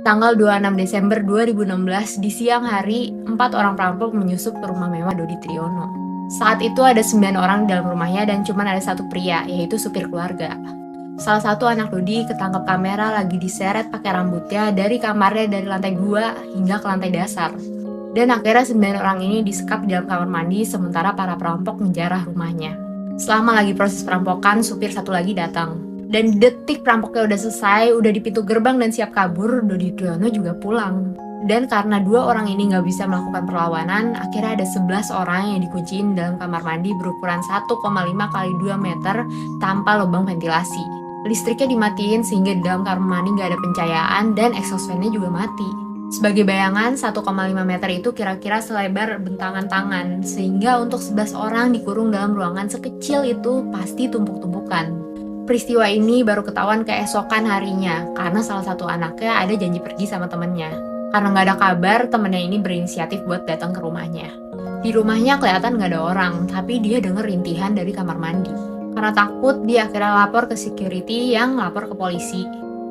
Tanggal 26 Desember 2016 di siang hari, 4 orang perampok menyusup ke rumah mewah Dodi Triyono. Saat itu ada 9 orang di dalam rumahnya dan cuma ada satu pria, yaitu supir keluarga. Salah satu anak Dodi ketangkap kamera lagi diseret pakai rambutnya dari kamarnya dari lantai 2 hingga ke lantai dasar. Dan akhirnya 9 orang ini disekap di dalam kamar mandi sementara para perampok menjarah rumahnya. Selama lagi proses perampokan, supir satu lagi datang. Dan detik perampoknya udah selesai, udah di pintu gerbang dan siap kabur, Dodi Triyono juga pulang. Dan karena 2 orang ini nggak bisa melakukan perlawanan, akhirnya ada 11 orang yang dikunciin dalam kamar mandi berukuran 1,5 kali 2 meter tanpa lubang ventilasi. Listriknya dimatiin sehingga di dalam kamar mandi nggak ada pencahayaan dan exhaust fan-nya juga mati. Sebagai bayangan, 1,5 meter itu kira-kira selebar bentangan tangan, sehingga untuk 11 orang dikurung dalam ruangan sekecil itu pasti tumpuk-tumpukan. Peristiwa ini baru ketahuan keesokan harinya, karena salah satu anaknya ada janji pergi sama temennya. Karena nggak ada kabar, temennya ini berinisiatif buat datang ke rumahnya. Di rumahnya kelihatan nggak ada orang, tapi dia denger rintihan dari kamar mandi. Karena takut, dia akhirnya lapor ke security yang lapor ke polisi.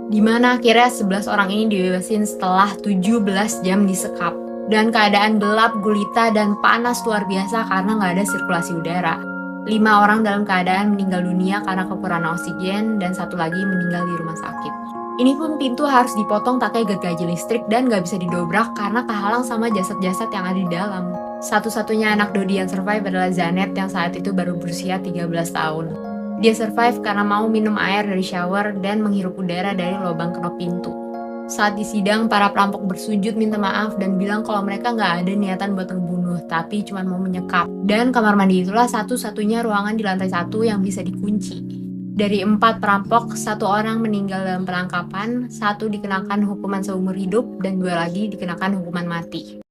Dimana akhirnya 11 orang ini dibebasin setelah 17 jam disekap. Dan keadaan gelap, gulita, dan panas luar biasa karena nggak ada sirkulasi udara. 5 orang dalam keadaan meninggal dunia karena kekurangan oksigen dan 1 lagi meninggal di rumah sakit. Ini pun pintu harus dipotong pakai gergaji listrik dan gak bisa didobrak karena kehalang sama jasad-jasad yang ada di dalam. Satu-satunya anak Dodi yang survive adalah Zanet yang saat itu baru berusia 13 tahun. Dia survive karena mau minum air dari shower dan menghirup udara dari lubang knop pintu. Saat di sidang, para perampok bersujud minta maaf dan bilang kalau mereka nggak ada niatan buat ngebunuh, tapi cuma mau menyekap. Dan kamar mandi itulah satu-satunya ruangan di lantai 1 yang bisa dikunci. Dari 4 perampok, 1 orang meninggal dalam penangkapan, 1 dikenakan hukuman seumur hidup, dan 2 lagi dikenakan hukuman mati.